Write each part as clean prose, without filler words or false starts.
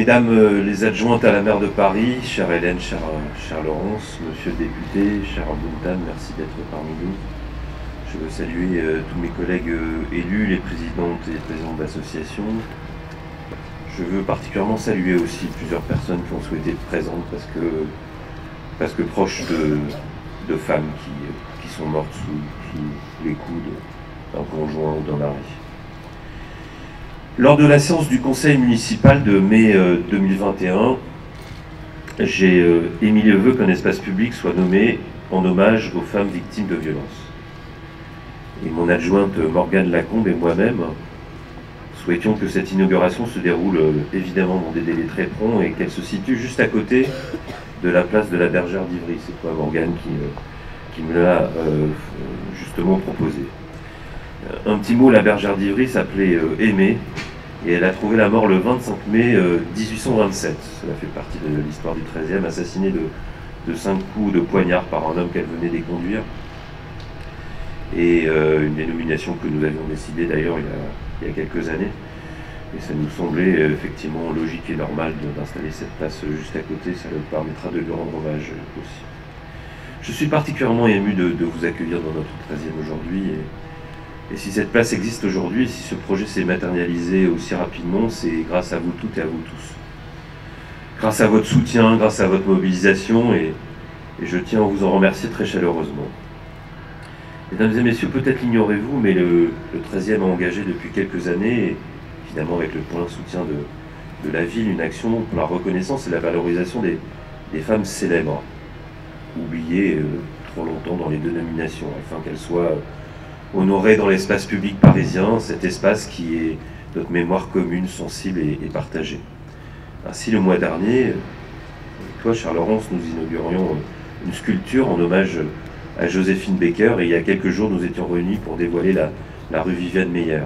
Mesdames les adjointes à la maire de Paris, chère Hélène, chère Laurence, monsieur le député, cher Buntan, merci d'être parmi nous. Je veux saluer tous mes collègues élus, les présidentes et les présidents d'associations. Je veux particulièrement saluer aussi plusieurs personnes qui ont souhaité être présentes parce que proches de femmes qui sont mortes sous les coups d'un conjoint ou d'un mari. Lors de la séance du conseil municipal de mai 2021, j'ai émis le vœu qu'un espace public soit nommé en hommage aux femmes victimes de violences. Et mon adjointe Morgane Lacombe et moi-même souhaitions que cette inauguration se déroule évidemment dans des délais très prompts et qu'elle se situe juste à côté de la place de la Bergère d'Ivry. C'est toi Morgane qui me l'a justement proposé. Un petit mot, la Bergère d'Ivry s'appelait Aimée et elle a trouvé la mort le 25 mai 1827. Cela fait partie de l'histoire du XIIIe, assassinée de 5 coups de poignard par un homme qu'elle venait d'éconduire. Et une dénomination que nous avions décidée d'ailleurs il y a quelques années. Et ça nous semblait effectivement logique et normal d'installer cette place juste à côté, ça nous permettra de lui rendre hommage aussi. Je suis particulièrement ému de vous accueillir dans notre 13e aujourd'hui. Et si cette place existe aujourd'hui, si ce projet s'est matérialisé aussi rapidement, c'est grâce à vous toutes et à vous tous. Grâce à votre soutien, grâce à votre mobilisation, et je tiens à vous en remercier très chaleureusement. Mesdames et messieurs, peut-être l'ignorez-vous, mais le 13e a engagé depuis quelques années, évidemment avec le point de soutien de la ville, une action pour la reconnaissance et la valorisation des femmes célèbres, oubliées trop longtemps dans les dénominations, afin qu'elles soient honorées dans l'espace public parisien, cet espace qui est notre mémoire commune, sensible et partagée. Ainsi, le mois dernier, avec toi, chère Laurence, nous inaugurions une sculpture en hommage à Joséphine Baker, et il y a quelques jours, nous étions réunis pour dévoiler la rue Viviane Meyer.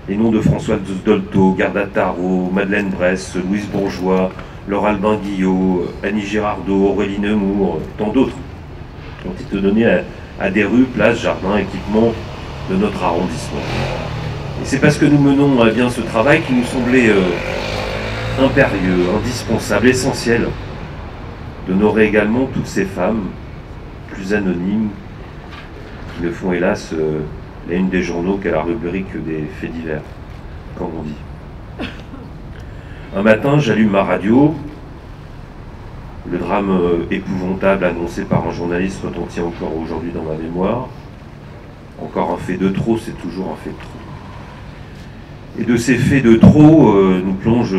Les noms de Françoise Dolto, Garda Tarot, Madeleine Bresse, Louise Bourgeois, Laure Albin Guillot, Annie Girardot, Aurélie Nemours, tant d'autres ont été donnés à des rues, places, jardins, équipements de notre arrondissement. Et c'est parce que nous menons bien ce travail qui nous semblait impérieux, indispensable, essentiel, d'honorer également toutes ces femmes plus anonymes qui ne font hélas la une des journaux qu'à la rubrique des faits divers, comme on dit. Un matin, j'allume ma radio. Le drame épouvantable annoncé par un journaliste retentit encore aujourd'hui dans ma mémoire. Encore un fait de trop, c'est toujours un fait de trop. Et de ces faits de trop, nous plonge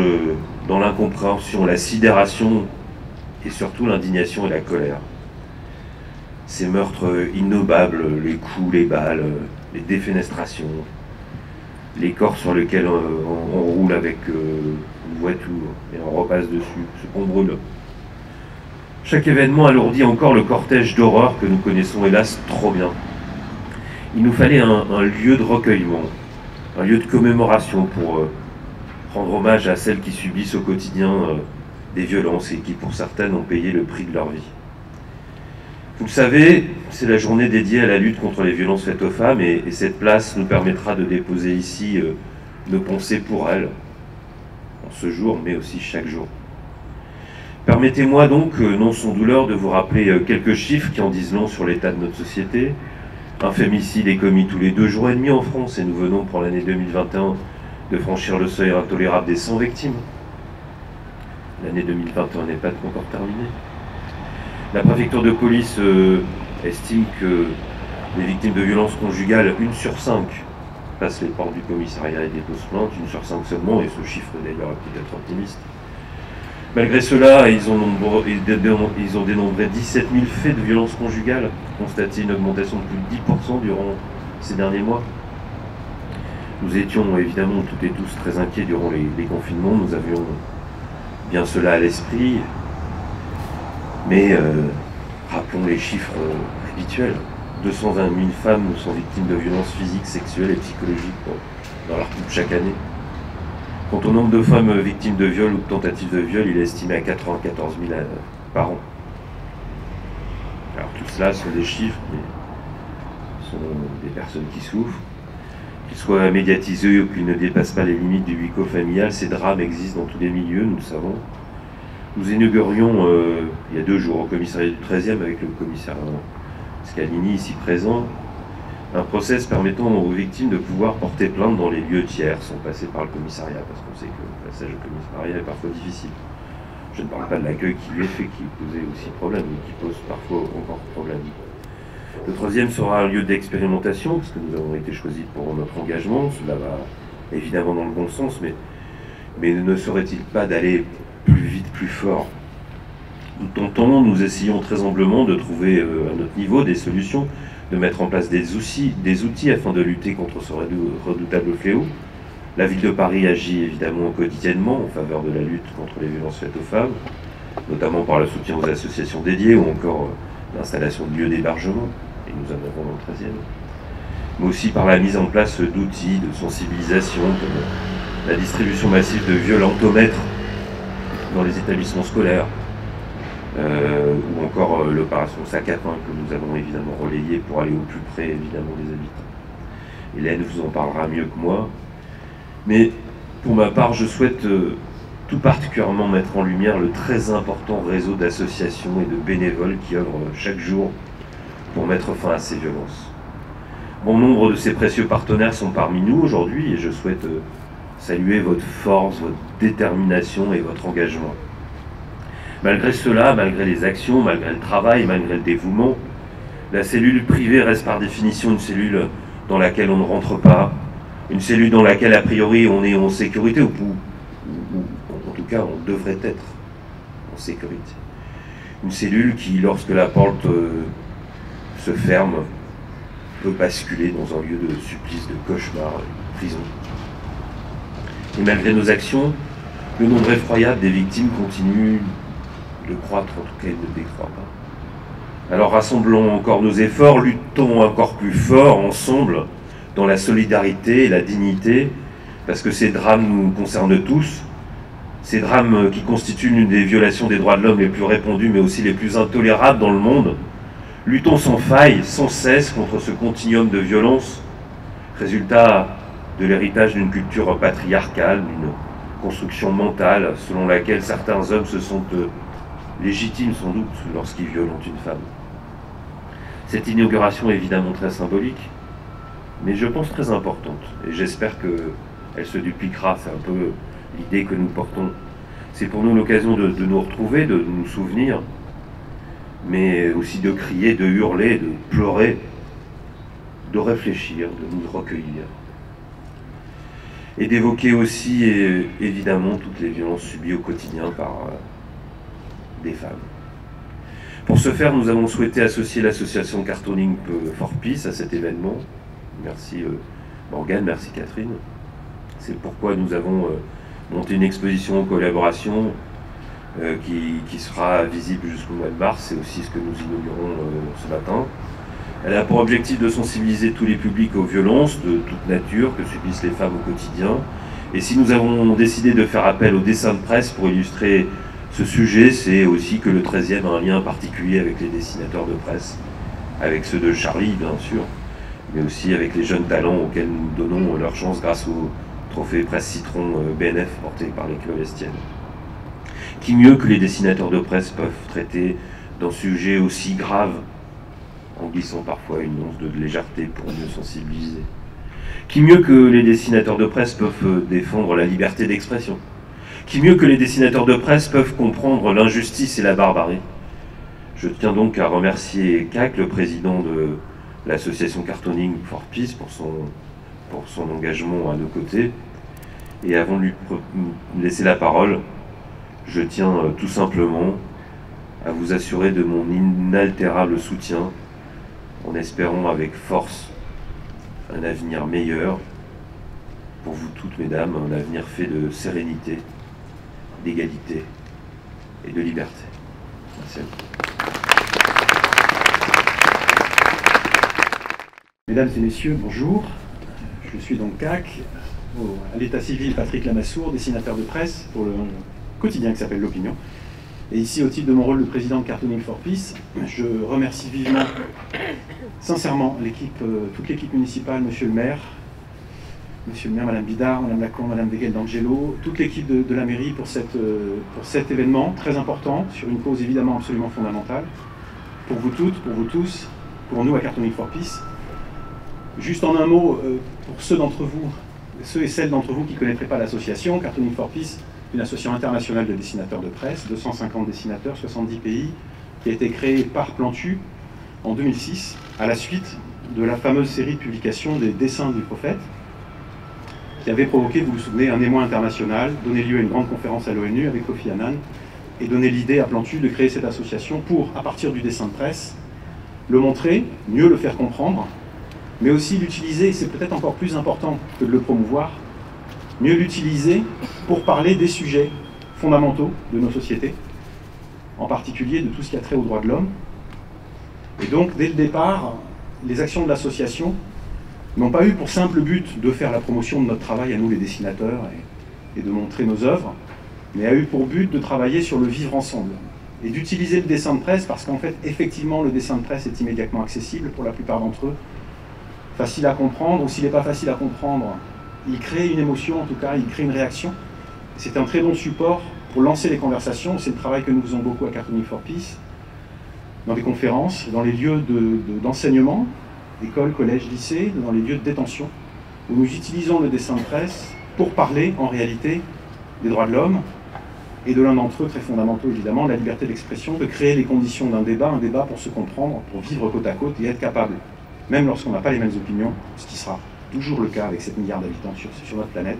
dans l'incompréhension, la sidération et surtout l'indignation et la colère. Ces meurtres innobables, les coups, les balles, les défenestrations, les corps sur lesquels on roule avec une voiture et on repasse dessus, ce qu'on brûle. Chaque événement alourdit encore le cortège d'horreur que nous connaissons hélas trop bien. Il nous fallait un lieu de recueillement, un lieu de commémoration pour rendre hommage à celles qui subissent au quotidien des violences et qui pour certaines ont payé le prix de leur vie. Vous le savez, c'est la journée dédiée à la lutte contre les violences faites aux femmes et cette place nous permettra de déposer ici nos pensées pour elles, en ce jour, mais aussi chaque jour. Permettez-moi donc, non sans douleur, de vous rappeler quelques chiffres qui en disent long sur l'état de notre société. Un fémicide est commis tous les 2 jours et demi en France et nous venons pour l'année 2021 de franchir le seuil intolérable des 100 victimes. L'année 2021 n'est pas encore terminée. La préfecture de police estime que les victimes de violences conjugales, 1 sur 5, passent les portes du commissariat et déposent plainte, 1 sur 5 seulement, et ce chiffre d'ailleurs est peut-être optimiste. Malgré cela, ils ont dénombré 17 000 faits de violences conjugales, constaté une augmentation de plus de 10% durant ces derniers mois. Nous étions évidemment toutes et tous très inquiets durant les confinements, nous avions bien cela à l'esprit, mais rappelons les chiffres habituels. 220 000 femmes sont victimes de violences physiques, sexuelles et psychologiques dans leur couple chaque année. Quant au nombre de femmes victimes de viol ou de tentatives de viol, il est estimé à 94 000 par an. Alors tout cela sont des chiffres, mais ce sont des personnes qui souffrent, qu'ils soient médiatisés ou qu'ils ne dépassent pas les limites du huis clos familial, ces drames existent dans tous les milieux, nous le savons. Nous inaugurions il y a 2 jours au commissariat du 13e avec le commissaire Scalini ici présent, un process permettant aux victimes de pouvoir porter plainte dans les lieux tiers sans passer par le commissariat, parce qu'on sait que le passage au commissariat est parfois difficile. Je ne parle pas de l'accueil qui lui est fait, qui posait aussi problème, mais qui pose parfois encore problème. Le 3e sera un lieu d'expérimentation, parce que nous avons été choisis pour notre engagement. Cela va évidemment dans le bon sens, mais ne serait-il pas d'aller plus vite, plus fort? Nous tentons, nous essayons très humblement de trouver à notre niveau des solutions, de mettre en place des outils afin de lutter contre ce redoutable fléau. La ville de Paris agit évidemment quotidiennement en faveur de la lutte contre les violences faites aux femmes, notamment par le soutien aux associations dédiées ou encore l'installation de lieux d'hébergement, et nous en avons dans le 13e, mais aussi par la mise en place d'outils de sensibilisation comme la distribution massive de violentomètres dans les établissements scolaires, ou encore l'opération Sac à pain que nous avons évidemment relayée pour aller au plus près évidemment des habitants. Hélène vous en parlera mieux que moi, mais pour ma part je souhaite tout particulièrement mettre en lumière le très important réseau d'associations et de bénévoles qui œuvrent chaque jour pour mettre fin à ces violences. Bon nombre de ces précieux partenaires sont parmi nous aujourd'hui et je souhaite saluer votre force, votre détermination et votre engagement. Malgré cela, malgré les actions, malgré le travail, malgré le dévouement, la cellule privée reste par définition une cellule dans laquelle on ne rentre pas, une cellule dans laquelle a priori on est en sécurité, ou en tout cas on devrait être en sécurité. Une cellule qui, lorsque la porte se ferme, peut basculer dans un lieu de supplice, de cauchemar, de prison. Et malgré nos actions, le nombre effroyable des victimes continue de croître, en tout cas il ne décroît pas. Alors rassemblons encore nos efforts, luttons encore plus fort ensemble dans la solidarité et la dignité, parce que ces drames nous concernent tous, ces drames qui constituent l'une des violations des droits de l'homme les plus répandues, mais aussi les plus intolérables dans le monde. Luttons sans faille, sans cesse, contre ce continuum de violence, résultat de l'héritage d'une culture patriarcale, d'une construction mentale selon laquelle certains hommes se sentent légitimes sans doute lorsqu'ils violentent une femme. Cette inauguration est évidemment très symbolique, mais je pense très importante, et j'espère qu'elle se dupliquera, c'est un peu l'idée que nous portons. C'est pour nous l'occasion de nous retrouver, de nous souvenir, mais aussi de crier, de hurler, de pleurer, de réfléchir, de nous recueillir. Et d'évoquer aussi, évidemment, toutes les violences subies au quotidien par des femmes. Pour ce faire, nous avons souhaité associer l'association Cartooning for Peace à cet événement. Merci Morgane, merci Catherine. C'est pourquoi nous avons monté une exposition en collaboration qui sera visible jusqu'au mois de mars. C'est aussi ce que nous inaugurons ce matin. Elle a pour objectif de sensibiliser tous les publics aux violences de toute nature que subissent les femmes au quotidien. Et si nous avons décidé de faire appel au dessin de presse pour illustrer ce sujet, c'est aussi que le 13e a un lien particulier avec les dessinateurs de presse, avec ceux de Charlie bien sûr, mais aussi avec les jeunes talents auxquels nous donnons leur chance grâce au trophée Presse Citron BNF porté par l'école Estienne. Qui mieux que les dessinateurs de presse peuvent traiter d'un sujet aussi grave en glissant parfois une once de légèreté pour mieux sensibiliser? Qui mieux que les dessinateurs de presse peuvent défendre la liberté d'expression? Qui mieux que les dessinateurs de presse peuvent comprendre l'injustice et la barbarie? Je tiens donc à remercier CAC, le président de l'association Cartooning for Peace, pour son engagement à nos côtés. Et avant de lui laisser la parole, je tiens tout simplement à vous assurer de mon inaltérable soutien, en espérant avec force un avenir meilleur pour vous toutes, mesdames, un avenir fait de sérénité, d'égalité et de liberté. Merci à vous. Mesdames et messieurs, bonjour. Je suis donc CAC, à l'état civil Patrick Lamassoure, dessinateur de presse pour le quotidien qui s'appelle L'Opinion. Et ici, au titre de mon rôle de président de Cartooning for Peace, je remercie vivement, sincèrement, toute l'équipe municipale, monsieur le maire, Monsieur le maire, Madame Bidard, Madame Lacan, Madame Deguel d'Angelo, toute l'équipe de la mairie pour cet événement très important, sur une cause évidemment absolument fondamentale, pour vous toutes, pour vous tous, pour nous à Cartooning for Peace. Juste en un mot, pour ceux et celles d'entre vous qui ne connaîtraient pas l'association, Cartooning for Peace, une association internationale de dessinateurs de presse, 250 dessinateurs, 70 pays, qui a été créée par Plantu en 2006, à la suite de la fameuse série de publications des dessins du prophète, qui avait provoqué, vous vous souvenez, un émoi international, donné lieu à une grande conférence à l'ONU avec Kofi Annan, et donné l'idée à Plantu de créer cette association pour, à partir du dessin de presse, le montrer, mieux le faire comprendre, mais aussi l'utiliser, et c'est peut-être encore plus important que de le promouvoir, mieux l'utiliser pour parler des sujets fondamentaux de nos sociétés, en particulier de tout ce qui a trait aux droits de l'homme. Et donc, dès le départ, les actions de l'association n'ont pas eu pour simple but de faire la promotion de notre travail à nous les dessinateurs et de montrer nos œuvres, mais a eu pour but de travailler sur le vivre ensemble et d'utiliser le dessin de presse parce qu'en fait, effectivement, le dessin de presse est immédiatement accessible pour la plupart d'entre eux, facile à comprendre, ou s'il n'est pas facile à comprendre, il crée une émotion, en tout cas, il crée une réaction. C'est un très bon support pour lancer les conversations, c'est le travail que nous faisons beaucoup à Cartooning for Peace, dans les conférences, dans les lieux d'enseignement, écoles, collèges, lycées, dans les lieux de détention, où nous utilisons le dessin de presse pour parler, en réalité, des droits de l'homme, et de l'un d'entre eux, très fondamentaux évidemment, la liberté d'expression, de créer les conditions d'un débat, un débat pour se comprendre, pour vivre côte à côte et être capable, même lorsqu'on n'a pas les mêmes opinions, ce qui sera toujours le cas avec 7 milliards d'habitants sur notre planète,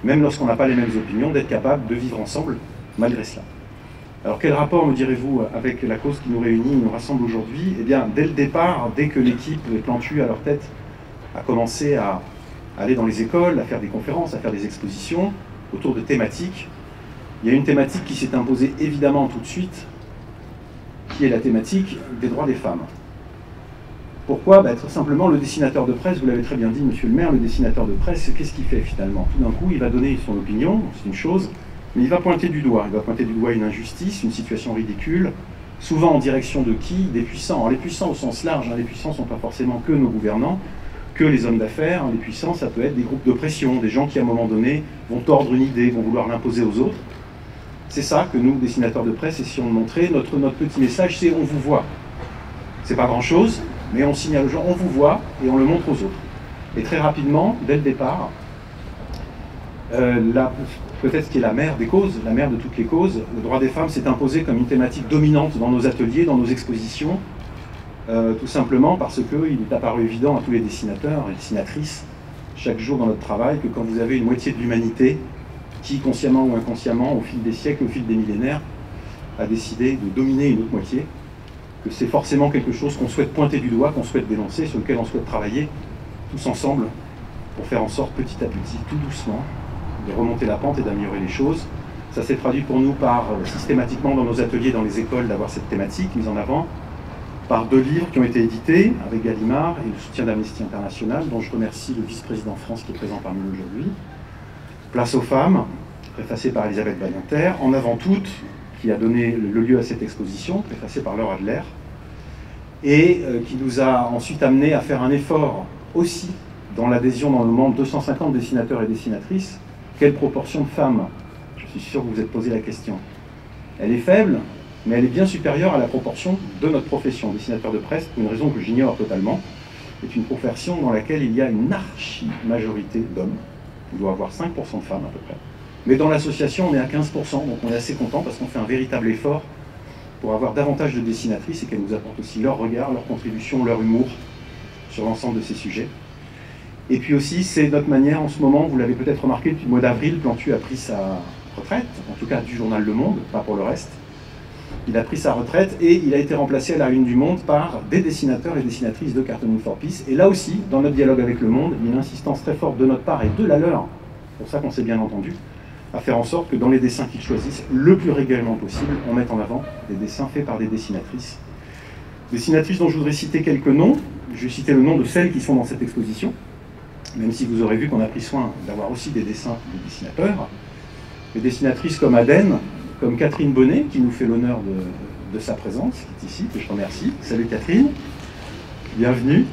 même lorsqu'on n'a pas les mêmes opinions, d'être capable de vivre ensemble, malgré cela. Alors quel rapport, me direz-vous, avec la cause qui nous réunit, nous rassemble aujourd'hui? Eh bien, dès le départ, dès que l'équipe Plantu à leur tête a commencé à aller dans les écoles, à faire des conférences, à faire des expositions autour de thématiques, il y a une thématique qui s'est imposée évidemment tout de suite, qui est la thématique des droits des femmes. Pourquoi? Tout simplement, le dessinateur de presse, vous l'avez très bien dit, monsieur le maire, le dessinateur de presse, qu'est-ce qu'il fait finalement? Tout d'un coup, il va donner son opinion, c'est une chose, mais il va pointer du doigt. Il va pointer du doigt une injustice, une situation ridicule, souvent en direction de qui? Des puissants. Alors les puissants au sens large, les puissants ne sont pas forcément que nos gouvernants, que les hommes d'affaires. Les puissants, ça peut être des groupes de pression, des gens qui à un moment donné vont tordre une idée, vont vouloir l'imposer aux autres. C'est ça que nous, dessinateurs de presse, essayons de montrer. Notre petit message, c'est on vous voit. C'est pas grand-chose, mais on signale aux gens, on vous voit, et on le montre aux autres. Et très rapidement, dès le départ, peut-être ce qui est la mère des causes, la mère de toutes les causes, le droit des femmes s'est imposé comme une thématique dominante dans nos ateliers, dans nos expositions, tout simplement parce qu'il est apparu évident à tous les dessinateurs et dessinatrices, chaque jour dans notre travail, que quand vous avez une moitié de l'humanité qui, consciemment ou inconsciemment, au fil des siècles, au fil des millénaires, a décidé de dominer une autre moitié, que c'est forcément quelque chose qu'on souhaite pointer du doigt, qu'on souhaite dénoncer, sur lequel on souhaite travailler tous ensemble pour faire en sorte petit à petit, tout doucement, de remonter la pente et d'améliorer les choses. Ça s'est traduit pour nous par, systématiquement dans nos ateliers, dans les écoles, d'avoir cette thématique mise en avant, par 2 livres qui ont été édités avec Gallimard et le soutien d'Amnesty International, dont je remercie le vice-président France qui est présent parmi nous aujourd'hui. Place aux femmes, préfacé par Elisabeth Badinter, En avant toutes, qui a donné le lieu à cette exposition, préfacé par Laure Adler, et qui nous a ensuite amené à faire un effort aussi dans l'adhésion dans le monde 250 dessinateurs et dessinatrices. Quelle proportion de femmes? Je suis sûr que vous vous êtes posé la question. Elle est faible, mais elle est bien supérieure à la proportion de notre profession. Dessinateur de presse, pour une raison que j'ignore totalement, est une profession dans laquelle il y a une archi-majorité d'hommes. Il doit y avoir 5% de femmes à peu près. Mais dans l'association, on est à 15%, donc on est assez content parce qu'on fait un véritable effort pour avoir davantage de dessinatrices et qu'elles nous apportent aussi leur regard, leur contribution, leur humour sur l'ensemble de ces sujets. Et puis aussi, c'est notre manière en ce moment, vous l'avez peut-être remarqué, depuis le mois d'avril, Plantu a pris sa retraite, en tout cas du journal Le Monde, pas pour le reste. Il a pris sa retraite et il a été remplacé à la une du Monde par des dessinateurs et dessinatrices de Cartooning for Peace. Et là aussi, dans notre dialogue avec Le Monde, il y a une insistance très forte de notre part et de la leur, pour ça qu'on s'est bien entendu, à faire en sorte que dans les dessins qu'ils choisissent, le plus régulièrement possible, on mette en avant des dessins faits par des dessinatrices. Dessinatrices dont je voudrais citer quelques noms. Je vais citer le nom de celles qui sont dans cette exposition, même si vous aurez vu qu'on a pris soin d'avoir aussi des dessins de dessinateurs. Des dessinatrices comme Aden, comme Catherine Bonnet, qui nous fait l'honneur de sa présence, qui est ici, que je remercie. Salut Catherine, bienvenue.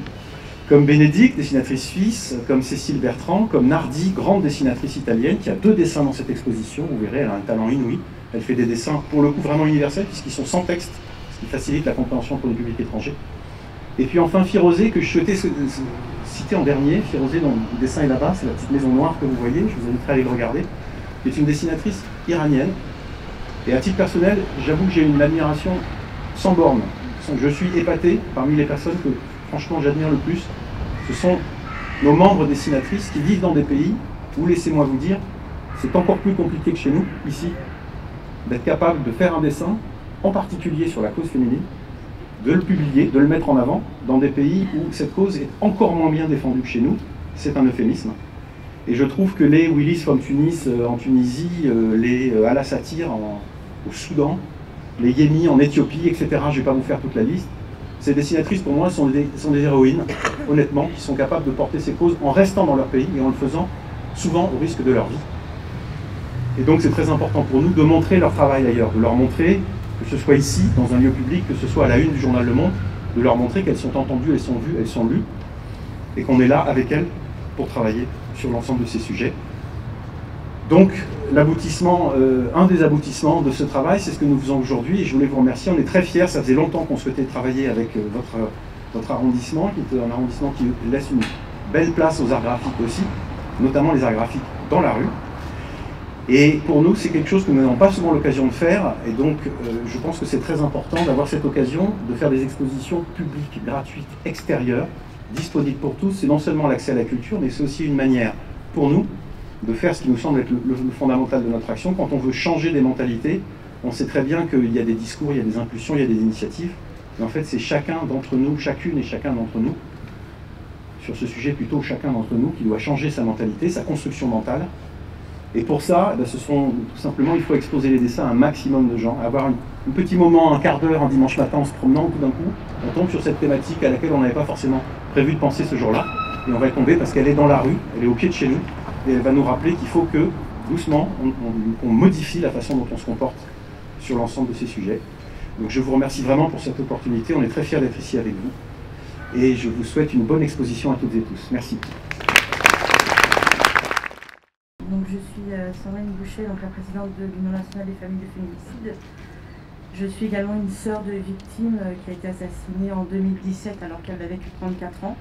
Comme Bénédicte, dessinatrice suisse, comme Cécile Bertrand, comme Nardi, grande dessinatrice italienne, qui a 2 dessins dans cette exposition. Vous verrez, elle a un talent inouï. Elle fait des dessins, pour le coup, vraiment universels, puisqu'ils sont sans texte, ce qui facilite la compréhension pour le public étranger. Et puis enfin, Firozeh, que je souhaitais citer en dernier. Firozeh, dont le dessin est là-bas, c'est la petite maison noire que vous voyez, je vous inviterai à aller le regarder, qui est une dessinatrice iranienne. Et à titre personnel, j'avoue que j'ai une admiration sans borne. Je suis épaté parmi les personnes que, franchement, j'admire le plus. Ce sont nos membres dessinatrices qui vivent dans des pays où, laissez-moi vous dire, c'est encore plus compliqué que chez nous, ici, d'être capable de faire un dessin, en particulier sur la cause féminine, de le publier, de le mettre en avant, dans des pays où cette cause est encore moins bien défendue que chez nous. C'est un euphémisme. Et je trouve que les Willis from Tunis en Tunisie, les Ala Satir au Soudan, les Yémi en Éthiopie, etc., je ne vais pas vous faire toute la liste, ces dessinatrices, pour moi, sont des héroïnes, honnêtement, qui sont capables de porter ces causes en restant dans leur pays et en le faisant souvent au risque de leur vie. Et donc c'est très important pour nous de montrer leur travail ailleurs, de leur montrer, que ce soit ici, dans un lieu public, que ce soit à la une du journal Le Monde, de leur montrer qu'elles sont entendues, elles sont vues, elles sont lues, et qu'on est là avec elles pour travailler sur l'ensemble de ces sujets. Donc l'aboutissement, un des aboutissements de ce travail, c'est ce que nous faisons aujourd'hui, et je voulais vous remercier. On est très fiers, ça faisait longtemps qu'on souhaitait travailler avec votre arrondissement, qui est un arrondissement qui laisse une belle place aux arts graphiques aussi, notamment les arts graphiques dans la rue. Et pour nous, c'est quelque chose que nous n'avons pas souvent l'occasion de faire, et donc je pense que c'est très important d'avoir cette occasion de faire des expositions publiques, gratuites, extérieures, disponibles pour tous. C'est non seulement l'accès à la culture, mais c'est aussi une manière pour nous de faire ce qui nous semble être le fondamental de notre action. Quand on veut changer des mentalités, on sait très bien qu'il y a des discours, il y a des impulsions, il y a des initiatives, mais en fait c'est chacun d'entre nous, chacune et chacun d'entre nous, sur ce sujet plutôt chacun d'entre nous, qui doit changer sa mentalité, sa construction mentale. Et pour ça, tout simplement, il faut exposer les dessins à un maximum de gens, avoir un petit moment, un quart d'heure, un dimanche matin en se promenant, tout d'un coup, on tombe sur cette thématique à laquelle on n'avait pas forcément prévu de penser ce jour-là, et on va y tomber parce qu'elle est dans la rue, elle est au pied de chez nous, et elle va nous rappeler qu'il faut que, doucement, on modifie la façon dont on se comporte sur l'ensemble de ces sujets. Donc je vous remercie vraiment pour cette opportunité, on est très fiers d'être ici avec vous, et je vous souhaite une bonne exposition à toutes et tous. Merci. Donc je suis Sandrine Boucher, donc la présidente de l'Union nationale des familles de féminicide. Je suis également une sœur de victime qui a été assassinée en 2017 alors qu'elle avait que 34 ans.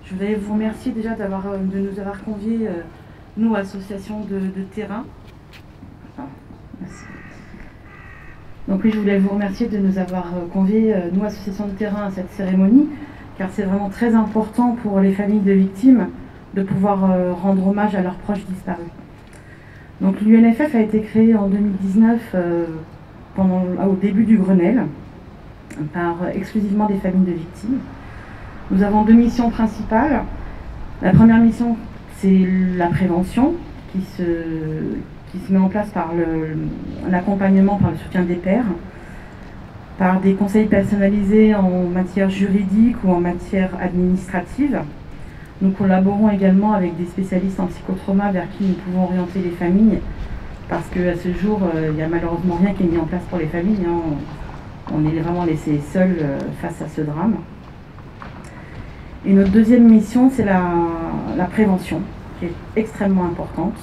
Je voulais vous remercier déjà de nous avoir conviés, nous, association de terrain. Merci. Donc oui, je voulais vous remercier de nous avoir conviés, nous, association de terrain, à cette cérémonie, car c'est vraiment très important pour les familles de victimes de pouvoir rendre hommage à leurs proches disparus. Donc l'UNFF a été créée en 2019 au début du Grenelle, par exclusivement des familles de victimes. Nous avons 2 missions principales. La première mission, c'est la prévention, qui se met en place par l'accompagnement, par le soutien des pairs, par des conseils personnalisés en matière juridique ou en matière administrative. Nous collaborons également avec des spécialistes en psychotrauma vers qui nous pouvons orienter les familles, parce qu'à ce jour, il n'y a malheureusement rien qui est mis en place pour les familles. On est vraiment laissés seuls face à ce drame. Et notre deuxième mission, c'est la prévention, qui est extrêmement importante.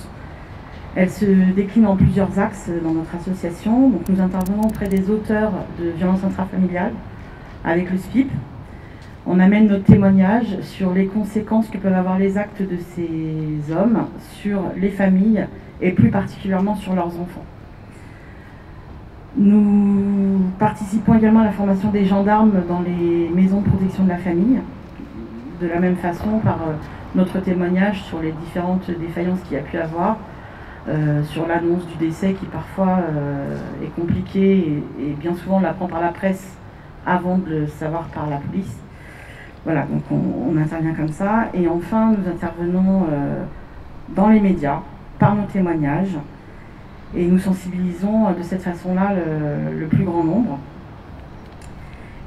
Elle se décline en plusieurs axes dans notre association. Donc nous intervenons auprès des auteurs de violences intrafamiliales avec le SPIP. On amène notre témoignage sur les conséquences que peuvent avoir les actes de ces hommes sur les familles et plus particulièrement sur leurs enfants. Nous participons également à la formation des gendarmes dans les maisons de protection de la famille, de la même façon par notre témoignage sur les différentes défaillances qu'il y a pu avoir, sur l'annonce du décès qui parfois est compliquée et bien souvent on l'apprend par la presse avant de le savoir par la police. Voilà, donc on intervient comme ça. Et enfin, nous intervenons dans les médias, par nos témoignages, et nous sensibilisons de cette façon-là le plus grand nombre.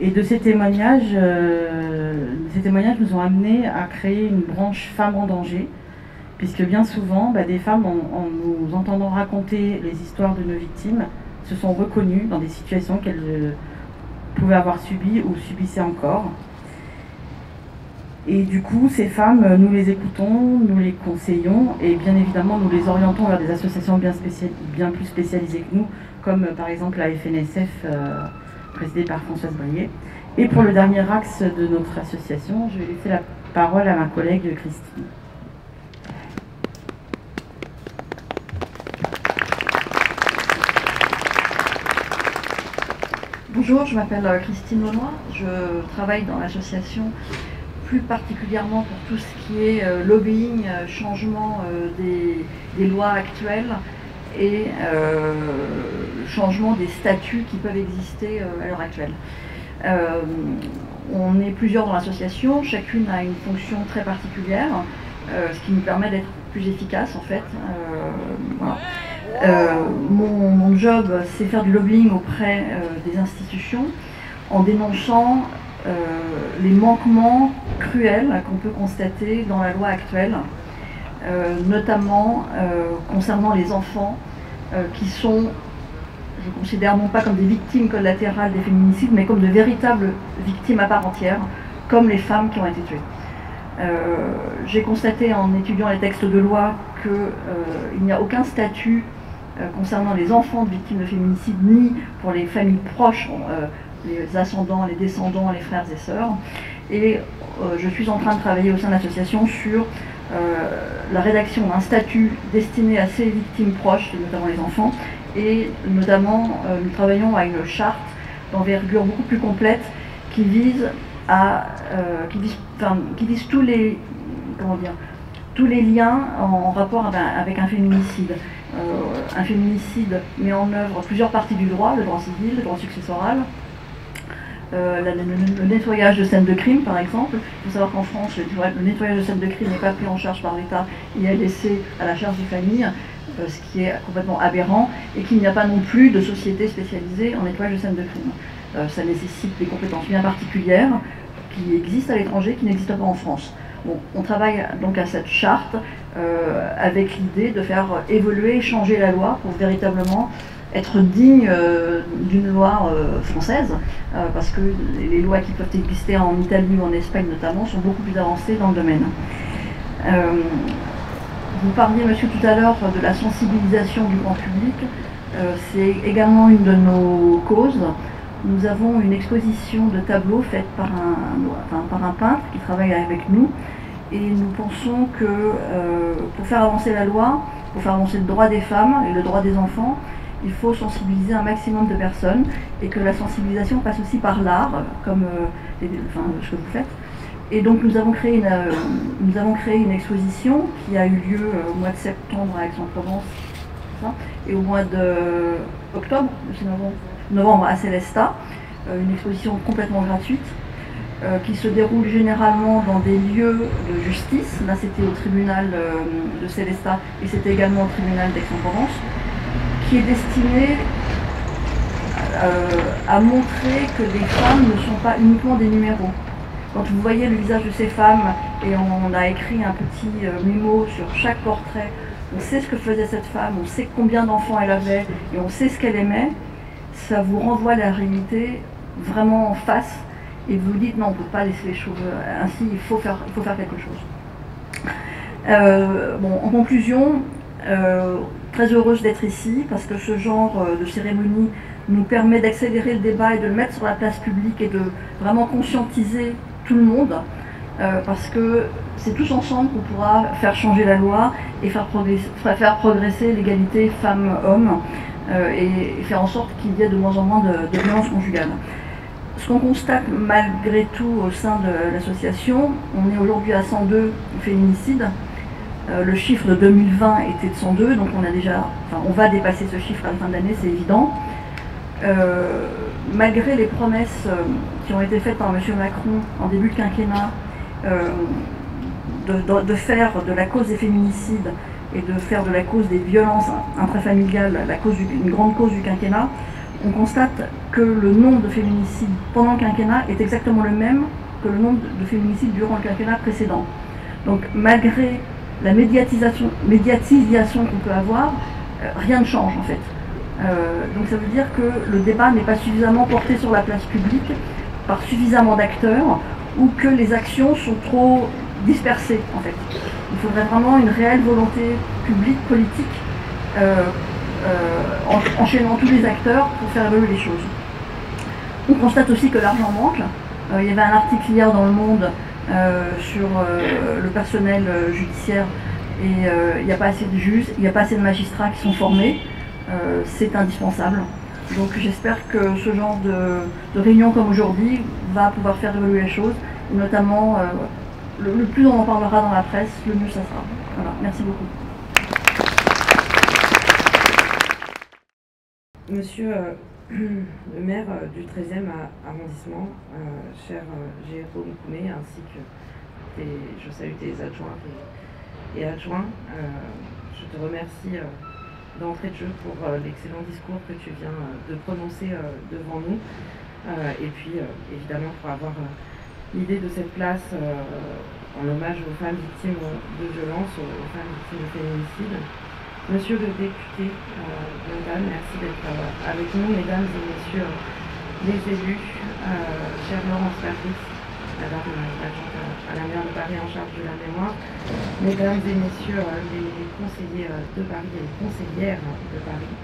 Et de ces témoignages nous ont amenés à créer une branche Femmes en danger, puisque bien souvent, des femmes, en nous entendant raconter les histoires de nos victimes, se sont reconnues dans des situations qu'elles pouvaient avoir subies ou subissaient encore. Et du coup, ces femmes, nous les écoutons, nous les conseillons et bien évidemment, nous les orientons vers des associations bien plus spécialisées que nous, comme par exemple la FNSF, présidée par Françoise Brier. Et pour le dernier axe de notre association, je vais laisser la parole à ma collègue Christine. Bonjour, je m'appelle Christine Launois, je travaille dans l'association plus particulièrement pour tout ce qui est lobbying, changement des lois actuelles et changement des statuts qui peuvent exister à l'heure actuelle. On est plusieurs dans l'association, chacune a une fonction très particulière, ce qui nous permet d'être plus efficace en fait. Voilà. Mon job, c'est faire du lobbying auprès des institutions en dénonçant les manquements cruels qu'on peut constater dans la loi actuelle, notamment concernant les enfants qui sont, je considère non pas comme des victimes collatérales des féminicides, mais comme de véritables victimes à part entière, comme les femmes qui ont été tuées. J'ai constaté en étudiant les textes de loi qu'il n'y a aucun statut concernant les enfants de victimes de féminicide, ni pour les familles proches, les ascendants, les descendants, les frères et sœurs. Et je suis en train de travailler au sein de l'association sur la rédaction d'un statut destiné à ces victimes proches, notamment les enfants, et notamment nous travaillons à une charte d'envergure beaucoup plus complète qui vise tous les, tous les liens en rapport avec un féminicide. Un féminicide met en œuvre plusieurs parties du droit, le droit civil, le droit successoral, le nettoyage de scènes de crime par exemple. Il faut savoir qu'en France, le nettoyage de scènes de crime n'est pas pris en charge par l'État, il est laissé à la charge des familles, ce qui est complètement aberrant, et qu'il n'y a pas non plus de société spécialisée en nettoyage de scènes de crime. Ça nécessite des compétences bien particulières qui existent à l'étranger, qui n'existent pas en France. Bon, on travaille donc à cette charte avec l'idée de faire évoluer et changer la loi pour véritablement être digne d'une loi française, parce que les lois qui peuvent exister en Italie ou en Espagne notamment sont beaucoup plus avancées dans le domaine. Vous parliez, monsieur, tout à l'heure de la sensibilisation du grand public. C'est également une de nos causes. Nous avons une exposition de tableaux faite par un peintre qui travaille avec nous, et nous pensons que pour faire avancer la loi, pour faire avancer le droit des femmes et le droit des enfants, il faut sensibiliser un maximum de personnes, et que la sensibilisation passe aussi par l'art, comme ce que vous faites. Et donc nous avons créé une exposition qui a eu lieu au mois de septembre à Aix-en-Provence, et au mois d'octobre, novembre à Célestat, une exposition complètement gratuite qui se déroule généralement dans des lieux de justice. Là c'était au tribunal de Célestat et c'était également au tribunal d'Aix-en-Provence, qui est destinée à montrer que les femmes ne sont pas uniquement des numéros. Quand vous voyez le visage de ces femmes, et on a écrit un petit mémo sur chaque portrait, on sait ce que faisait cette femme, on sait combien d'enfants elle avait, et on sait ce qu'elle aimait, ça vous renvoie la réalité vraiment en face, et vous dites non, on ne peut pas laisser les choses ainsi, il faut faire quelque chose. En conclusion, très heureuse d'être ici, parce que ce genre de cérémonie nous permet d'accélérer le débat et de le mettre sur la place publique et de vraiment conscientiser tout le monde, parce que c'est tous ensemble qu'on pourra faire changer la loi et faire progresser l'égalité femmes-hommes, et faire en sorte qu'il y ait de moins en moins de violences conjugales. Ce qu'on constate malgré tout au sein de l'association, on est aujourd'hui à 102 féminicides. Le chiffre de 2020 était de 102, donc on va dépasser ce chiffre à la fin de l'année, c'est évident. Malgré les promesses qui ont été faites par M. Macron en début de quinquennat, de faire de la cause des féminicides et de faire de la cause des violences intrafamiliales une grande cause du quinquennat, on constate que le nombre de féminicides pendant le quinquennat est exactement le même que le nombre de féminicides durant le quinquennat précédent. Donc malgré la médiatisation qu'on peut avoir, rien ne change en fait. Donc ça veut dire que le débat n'est pas suffisamment porté sur la place publique par suffisamment d'acteurs, ou que les actions sont trop dispersées en fait. Il faudrait vraiment une réelle volonté publique, politique, enchaînant tous les acteurs pour faire évoluer les choses. On constate aussi que l'argent manque. Il y avait un article hier dans Le Monde sur le personnel judiciaire et il n'y a pas assez de juges, il n'y a pas assez de magistrats qui sont formés. C'est indispensable. Donc j'espère que ce genre de réunion comme aujourd'hui va pouvoir faire évoluer les choses, et notamment le plus on en parlera dans la presse, le mieux ça sera. Voilà, merci beaucoup. Monsieur le maire du 13e arrondissement, cher Jérôme Koumé, ainsi que je salue tes adjoints et adjoints, je te remercie d'entrée de jeu pour l'excellent discours que tu viens de prononcer devant nous, et puis évidemment pour avoir l'idée de cette place en hommage aux femmes victimes de violences, aux femmes victimes de féminicide. Monsieur le député Bondan, merci d'être avec nous, mesdames et messieurs les élus, chère Laurence Patrice, madame l'adjointe à la maire de Paris en charge de la mémoire, mesdames et messieurs les conseillers de Paris et les conseillères de Paris,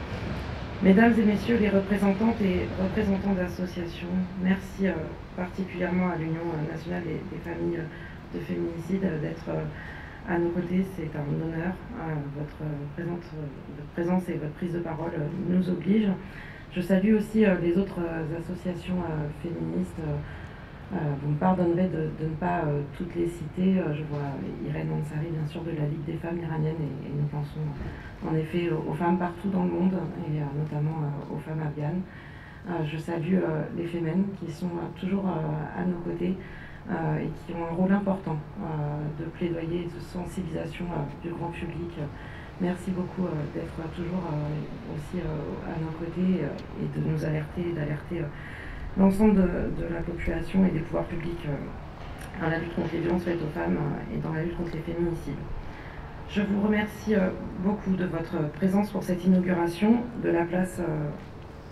mesdames et messieurs les représentantes et représentants d'associations, merci particulièrement à l'Union nationale des familles de féminicide d'être à nos côtés. C'est un honneur. Votre présence et votre prise de parole nous obligent. Je salue aussi les autres associations féministes. Vous me pardonnerez de ne pas toutes les citer. Je vois Irène Ansari, bien sûr, de la Ligue des femmes iraniennes, et nous pensons en effet aux femmes partout dans le monde, et notamment aux femmes afghanes. Je salue les Femmes qui sont toujours à nos côtés et qui ont un rôle important de plaidoyer et de sensibilisation du grand public. Merci beaucoup d'être toujours aussi à nos côtés et de nous alerter, d'alerter l'ensemble de la population et des pouvoirs publics dans la lutte contre les violences faites aux femmes et dans la lutte contre les féminicides. Je vous remercie beaucoup de votre présence pour cette inauguration de la place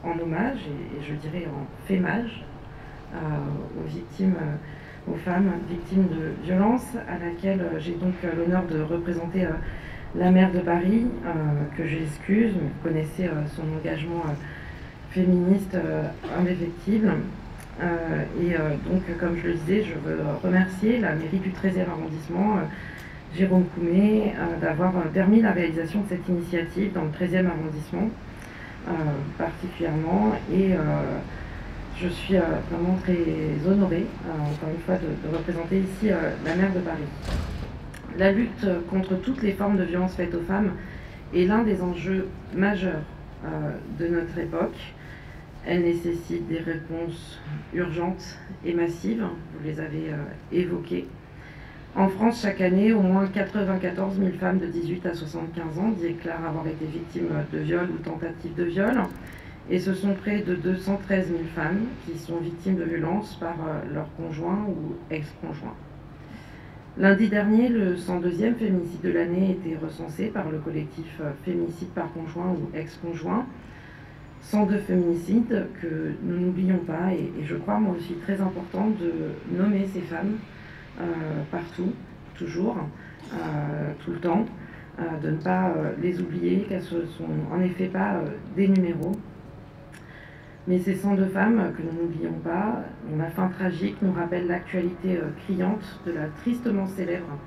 en hommage et je dirais en fémage aux victimes, aux femmes victimes de violences, à laquelle j'ai donc l'honneur de représenter la maire de Paris, que j'excuse, mais vous connaissez son engagement féministe indéfectible. Donc, comme je le disais, je veux remercier la mairie du 13e arrondissement, Jérôme Koumé, d'avoir permis la réalisation de cette initiative dans le 13e arrondissement, particulièrement. Et je suis vraiment très honorée, encore une fois, de représenter ici la maire de Paris. La lutte contre toutes les formes de violences faites aux femmes est l'un des enjeux majeurs de notre époque. Elle nécessite des réponses urgentes et massives, vous les avez évoquées. En France, chaque année, au moins 94 000 femmes de 18 à 75 ans déclarent avoir été victimes de viol ou tentatives de viol. Et ce sont près de 213 000 femmes qui sont victimes de violences par leur conjoint ou ex-conjoint. Lundi dernier, le 102e féminicide de l'année a été recensé par le collectif Féminicide par conjoint ou ex-conjoint. 102 féminicides que nous n'oublions pas, et je crois moi aussi très important de nommer ces femmes partout, toujours, tout le temps, de ne pas les oublier, qu'elles ne sont en effet pas des numéros. Mais ces 102 femmes que nous n'oublions pas, dont la fin tragique nous rappelle l'actualité criante de la tristement célèbre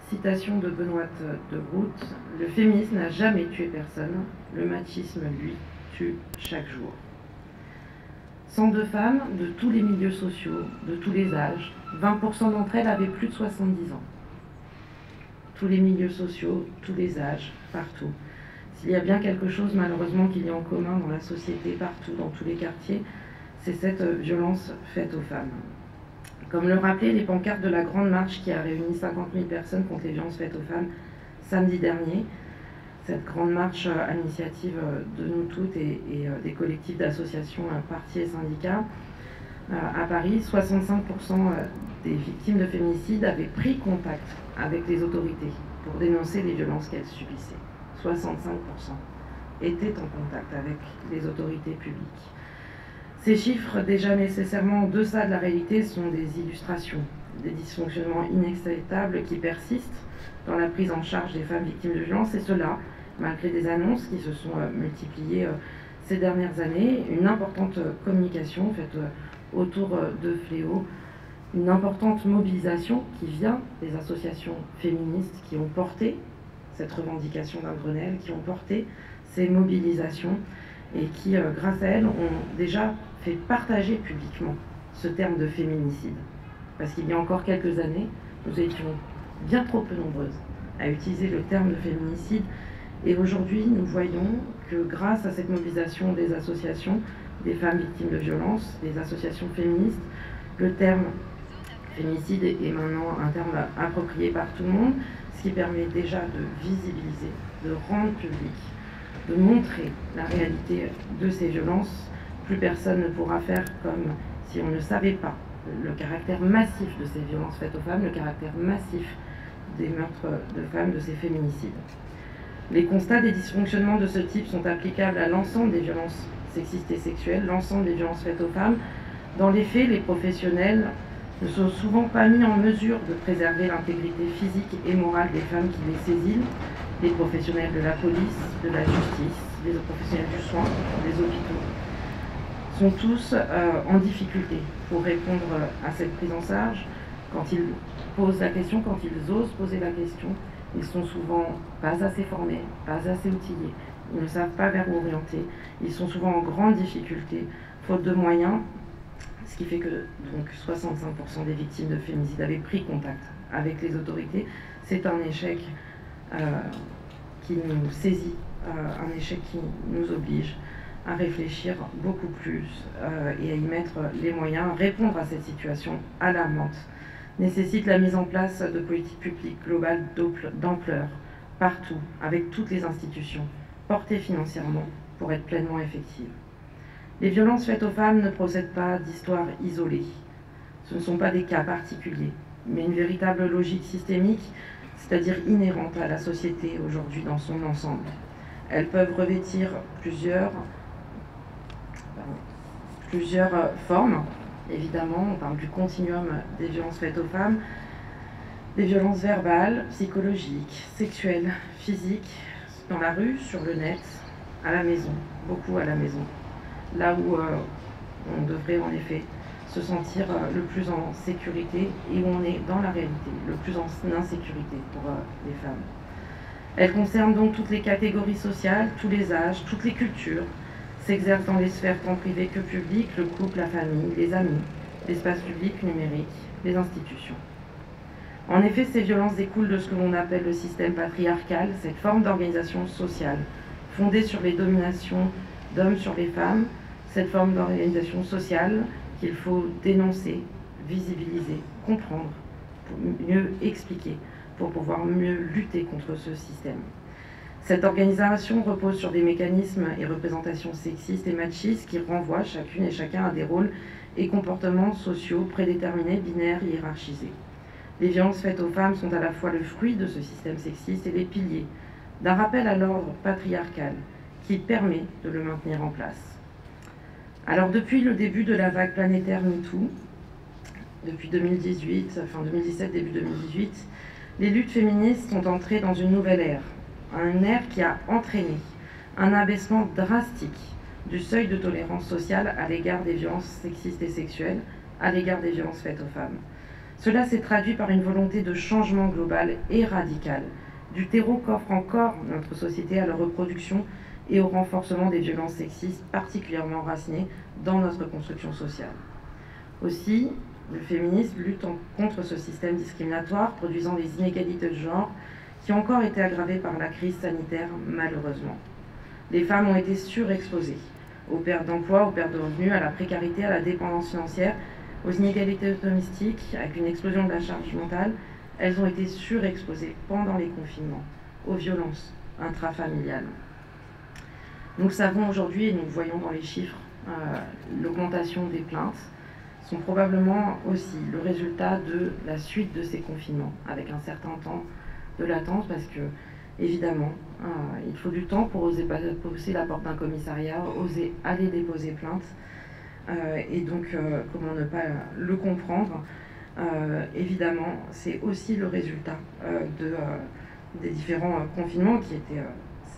citation de Benoît de Groot: « Le féminisme n'a jamais tué personne, le machisme, lui, tue chaque jour. » 102 femmes de tous les milieux sociaux, de tous les âges, 20% d'entre elles avaient plus de 70 ans. Tous les milieux sociaux, tous les âges, partout. S'il y a bien quelque chose malheureusement qu'il y a en commun dans la société, partout, dans tous les quartiers, c'est cette violence faite aux femmes. Comme le rappelaient les pancartes de la Grande Marche qui a réuni 50 000 personnes contre les violences faites aux femmes samedi dernier, cette Grande Marche à l'initiative de nous toutes et des collectifs d'associations, partis et syndicats, à Paris, 65% des victimes de féminicide avaient pris contact avec les autorités pour dénoncer les violences qu'elles subissaient. 65% étaient en contact avec les autorités publiques. Ces chiffres, déjà nécessairement en deçà de la réalité, sont des illustrations des dysfonctionnements inacceptables qui persistent dans la prise en charge des femmes victimes de violences, et cela, malgré des annonces qui se sont multipliées ces dernières années, une importante communication faite autour de fléaux, une importante mobilisation qui vient des associations féministes qui ont porté cette revendication d'un Grenelle, qui ont porté ces mobilisations et qui, grâce à elles, ont déjà fait partager publiquement ce terme de féminicide. Parce qu'il y a encore quelques années, nous étions bien trop peu nombreuses à utiliser le terme de féminicide. Et aujourd'hui, nous voyons que grâce à cette mobilisation des associations, des femmes victimes de violences, des associations féministes, le terme féminicide est maintenant un terme approprié par tout le monde, ce qui permet déjà de visibiliser, de rendre public, de montrer la réalité de ces violences. Plus personne ne pourra faire comme si on ne savait pas le caractère massif de ces violences faites aux femmes, le caractère massif des meurtres de femmes, de ces féminicides. Les constats des dysfonctionnements de ce type sont applicables à l'ensemble des violences sexistes et sexuelles, l'ensemble des violences faites aux femmes. Dans les faits, les professionnels ne sont souvent pas mis en mesure de préserver l'intégrité physique et morale des femmes qui les saisissent. Les professionnels de la police, de la justice, les professionnels du soin, des hôpitaux, sont tous en difficulté pour répondre à cette prise en charge. Quand ils posent la question, quand ils osent poser la question, ils sont souvent pas assez formés, pas assez outillés, ils ne savent pas vers où orienter, ils sont souvent en grande difficulté, faute de moyens, ce qui fait que donc 65% des victimes de féminicide avaient pris contact avec les autorités. C'est un échec qui nous saisit, un échec qui nous oblige à réfléchir beaucoup plus et à y mettre les moyens. Répondre à cette situation alarmante nécessite la mise en place de politiques publiques globales d'ampleur, partout, avec toutes les institutions, portées financièrement pour être pleinement effectives. Les violences faites aux femmes ne procèdent pas d'histoires isolées. Ce ne sont pas des cas particuliers, mais une véritable logique systémique, c'est-à-dire inhérente à la société aujourd'hui dans son ensemble. Elles peuvent revêtir plusieurs formes. Évidemment, on parle du continuum des violences faites aux femmes, des violences verbales, psychologiques, sexuelles, physiques, dans la rue, sur le net, à la maison, beaucoup à la maison, là où on devrait en effet se sentir le plus en sécurité et où on est dans la réalité, le plus en insécurité pour les femmes. Elles concernent donc toutes les catégories sociales, tous les âges, toutes les cultures, s'exercent dans les sphères tant privées que publiques, le couple, la famille, les amis, l'espace public, numérique, les institutions. En effet, ces violences découlent de ce que l'on appelle le système patriarcal, cette forme d'organisation sociale, fondée sur les dominations d'hommes sur les femmes, cette forme d'organisation sociale qu'il faut dénoncer, visibiliser, comprendre, pour mieux expliquer, pour pouvoir mieux lutter contre ce système. Cette organisation repose sur des mécanismes et représentations sexistes et machistes qui renvoient chacune et chacun à des rôles et comportements sociaux prédéterminés, binaires, hiérarchisés. Les violences faites aux femmes sont à la fois le fruit de ce système sexiste et les piliers d'un rappel à l'ordre patriarcal qui permet de le maintenir en place. Alors depuis le début de la vague planétaire MeToo, depuis 2018, fin 2017, début 2018, les luttes féministes sont entrées dans une nouvelle ère, une ère qui a entraîné un abaissement drastique du seuil de tolérance sociale à l'égard des violences sexistes et sexuelles, à l'égard des violences faites aux femmes. Cela s'est traduit par une volonté de changement global et radical du terreau qu'offre encore notre société à la reproduction et au renforcement des violences sexistes particulièrement enracinées dans notre construction sociale. Aussi, le féminisme lutte contre ce système discriminatoire, produisant des inégalités de genre qui ont encore été aggravées par la crise sanitaire, malheureusement. Les femmes ont été surexposées aux pertes d'emploi, aux pertes de revenus, à la précarité, à la dépendance financière, aux inégalités domestiques, avec une explosion de la charge mentale. Elles ont été surexposées pendant les confinements aux violences intrafamiliales. Nous le savons aujourd'hui et nous le voyons dans les chiffres, l'augmentation des plaintes sont probablement aussi le résultat de la suite de ces confinements, avec un certain temps de latence, parce que, évidemment, il faut du temps pour oser pousser la porte d'un commissariat, oser aller déposer plainte. et donc comment ne pas le comprendre. Évidemment, c'est aussi le résultat des différents confinements qui étaient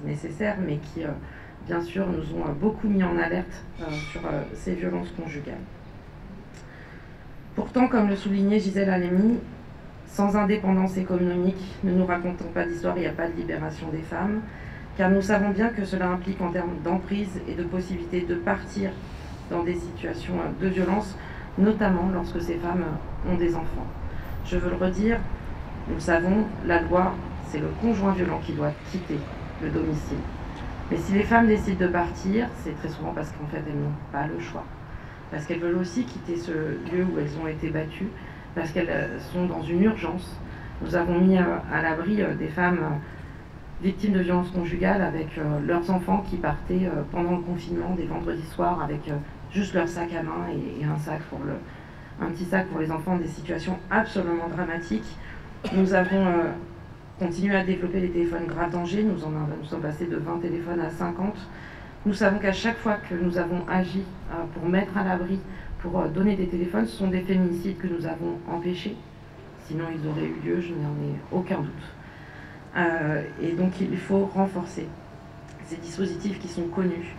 nécessaires, mais qui, bien sûr, nous ont beaucoup mis en alerte sur ces violences conjugales. Pourtant, comme le soulignait Gisèle Halimi, sans indépendance économique, ne nous racontons pas d'histoire, il n'y a pas de libération des femmes, car nous savons bien que cela implique en termes d'emprise et de possibilité de partir dans des situations de violence, notamment lorsque ces femmes ont des enfants. Je veux le redire, nous le savons, la loi, c'est le conjoint violent qui doit quitter le domicile. Mais si les femmes décident de partir, c'est très souvent parce qu'en fait elles n'ont pas le choix. Parce qu'elles veulent aussi quitter ce lieu où elles ont été battues, parce qu'elles sont dans une urgence. Nous avons mis à l'abri des femmes victimes de violences conjugales avec leurs enfants qui partaient pendant le confinement des vendredis soirs avec juste leur sac à main et un petit sac pour les enfants, des situations absolument dramatiques. Nous avons continué à développer les téléphones grave danger, nous sommes passés de 20 téléphones à 50. Nous savons qu'à chaque fois que nous avons agi pour mettre à l'abri, pour donner des téléphones, ce sont des féminicides que nous avons empêchés. Sinon, ils auraient eu lieu, je n'en ai aucun doute. Et donc, il faut renforcer ces dispositifs qui sont connus,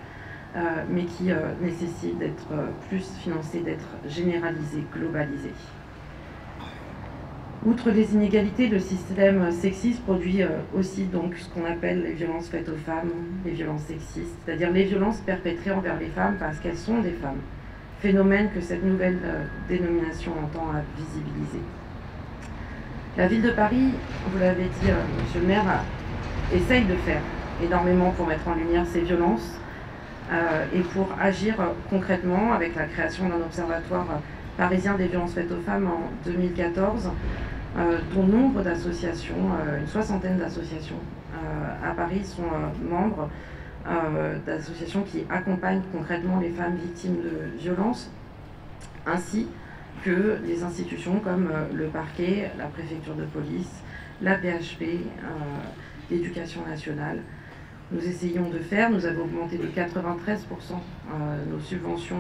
mais qui nécessitent d'être plus financés, d'être généralisés, globalisés. Outre les inégalités, le système sexiste produit aussi donc ce qu'on appelle les violences faites aux femmes, les violences sexistes, c'est-à-dire les violences perpétrées envers les femmes parce qu'elles sont des femmes, phénomène que cette nouvelle dénomination entend à visibiliser. La ville de Paris, vous l'avez dit, monsieur le maire, essaye de faire énormément pour mettre en lumière ces violences et pour agir concrètement avec la création d'un observatoire parisien des violences faites aux femmes en 2014, dont nombre d'associations, une soixantaine d'associations à Paris sont membres d'associations qui accompagnent concrètement les femmes victimes de violences, ainsi que les institutions comme le parquet, la préfecture de police, la PHP, l'éducation nationale. Nous essayons de faire, nous avons augmenté de 93% nos subventions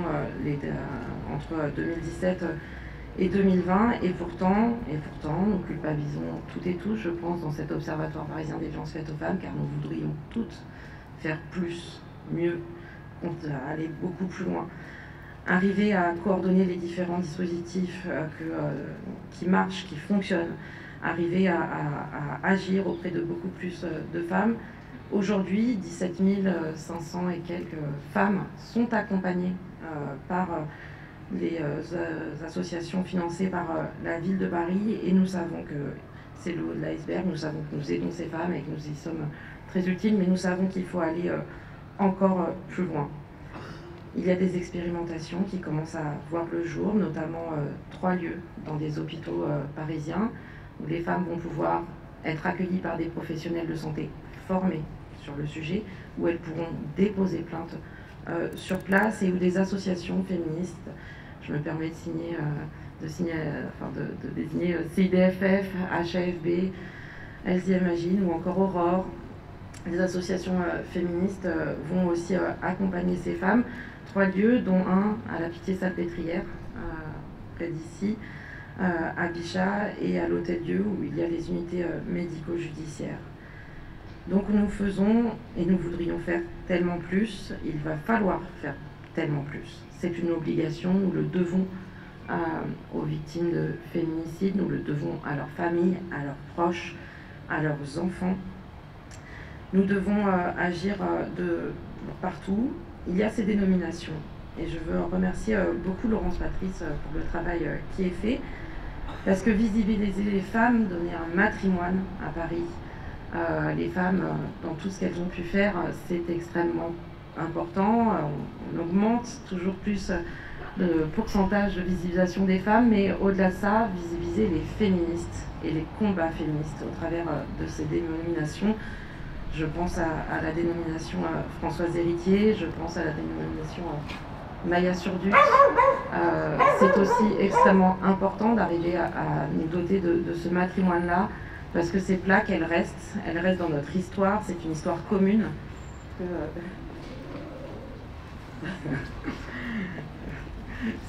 entre 2017 et 2020, et pourtant, nous culpabilisons toutes et tous, je pense, dans cet observatoire parisien des violences faites aux femmes, car nous voudrions toutes faire plus, mieux, aller beaucoup plus loin, arriver à coordonner les différents dispositifs qui marchent, qui fonctionnent, arriver à agir auprès de beaucoup plus de femmes. Aujourd'hui, 17 500 et quelques femmes sont accompagnées par les associations financées par la ville de Paris, et nous savons que c'est le haut de l'iceberg, nous savons que nous aidons ces femmes et que nous y sommes très utiles, mais nous savons qu'il faut aller encore plus loin. Il y a des expérimentations qui commencent à voir le jour, notamment 3 lieux dans des hôpitaux parisiens, où les femmes vont pouvoir être accueillies par des professionnels de santé formés sur le sujet, où elles pourront déposer plainte sur place, et où des associations féministes, je me permets de désigner CIDFF, HAFB, Elles y imaginent, ou encore Aurore, des associations féministes vont aussi accompagner ces femmes. 3 lieux, dont un à la Pitié-Salpêtrière, près d'ici, à Bichat, et à l'Hôtel-Dieu, où il y a les unités médico-judiciaires. Donc nous faisons, et nous voudrions faire tellement plus, il va falloir faire tellement plus. C'est une obligation, nous le devons aux victimes de féminicide, nous le devons à leurs familles, à leurs proches, à leurs enfants. Nous devons agir de partout. Il y a ces dénominations, et je veux remercier beaucoup Laurence Patrice pour le travail qui est fait, parce que visibiliser les femmes, donner un matrimoine à Paris, les femmes dans tout ce qu'elles ont pu faire, c'est extrêmement important. On augmente toujours plus le pourcentage de visibilisation des femmes, mais au-delà de ça, visibiliser les féministes et les combats féministes au travers de ces dénominations. Je pense à la dénomination Françoise Héritier, je pense à la dénomination Maya Surdut. C'est aussi extrêmement important d'arriver à nous doter de ce matrimoine-là, parce que ces plaques, elles restent dans notre histoire, c'est une histoire commune.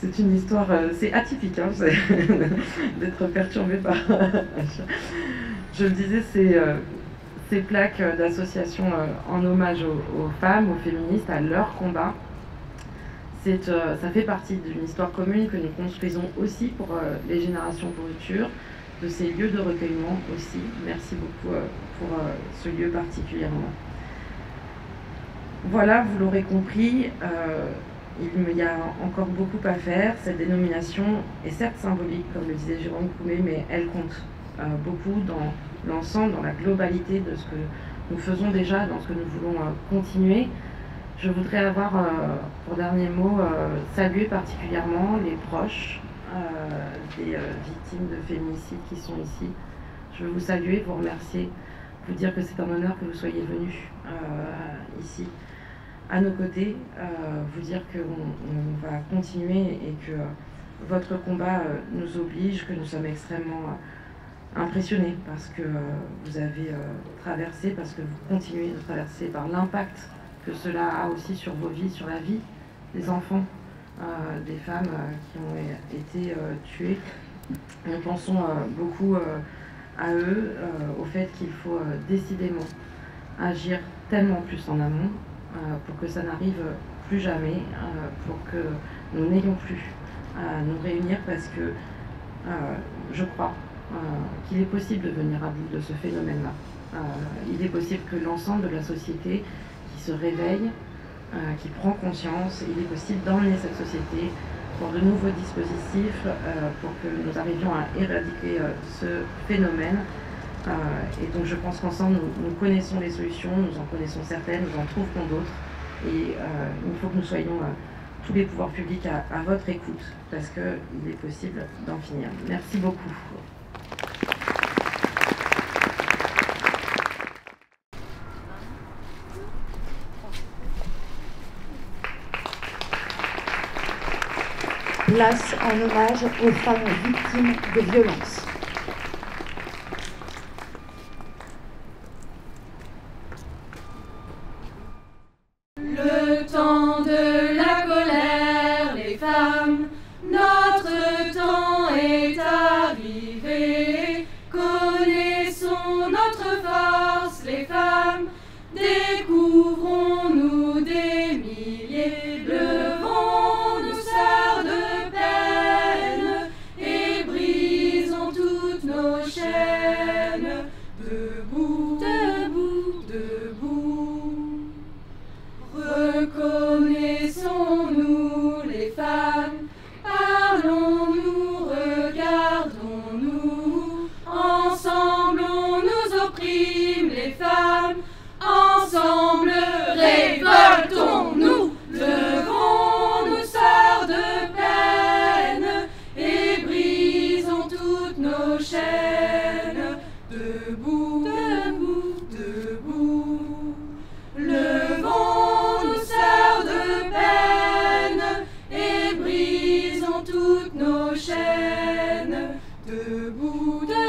C'est une histoire, c'est atypique hein, d'être perturbé par... Je le disais, ces plaques d'association en hommage aux femmes, aux féministes, à leur combat. Ça fait partie d'une histoire commune que nous construisons aussi pour les générations futures, de ces lieux de recueillement aussi. Merci beaucoup pour ce lieu particulièrement. Voilà, vous l'aurez compris, il y a encore beaucoup à faire. Cette dénomination est certes symbolique, comme le disait Jérôme Koumé, mais elle compte beaucoup dans l'ensemble, dans la globalité de ce que nous faisons déjà, dans ce que nous voulons continuer. Je voudrais avoir, pour dernier mot, saluer particulièrement les proches des victimes de féminicide qui sont ici. Je veux vous saluer, vous remercier, vous dire que c'est un honneur que vous soyez venus ici à nos côtés, vous dire qu'on va continuer et que votre combat nous oblige, que nous sommes extrêmement impressionnés parce que vous avez traversé, parce que vous continuez de traverser, par l'impact que cela a aussi sur vos vies, sur la vie des enfants, des femmes qui ont été tuées. Nous pensons beaucoup à eux, au fait qu'il faut décidément agir tellement plus en amont pour que ça n'arrive plus jamais, pour que nous n'ayons plus à nous réunir, parce que je crois qu'il est possible de venir à bout de ce phénomène-là. Il est possible que l'ensemble de la société se réveille, qui prend conscience. Il est possible d'emmener cette société pour de nouveaux dispositifs, pour que nous arrivions à éradiquer ce phénomène. Et donc je pense qu'ensemble, nous connaissons les solutions, nous en connaissons certaines, nous en trouverons d'autres. Et il faut que nous soyons, tous les pouvoirs publics, à votre écoute, parce qu'il est possible d'en finir. Merci beaucoup. Place en hommage aux femmes victimes de violences. Le temps de la colère, les femmes, notre temps est arrivé. Connaissons notre force, les femmes, découvrons-nous des milliers. Levons-nous, sœurs de peine, et brisons toutes nos chaînes. Debout, debout, debout. Reconnaissons-nous les femmes, parlons-nous, regardons-nous. Ensemble on nous opprime les femmes, ensemble révoltons-nous. Levons-nous, sœurs de peine, et brisons toutes nos chaînes. Debout, debout, debout. Levons-nous, sœurs de peine, et brisons toutes nos chaînes. Debout, debout.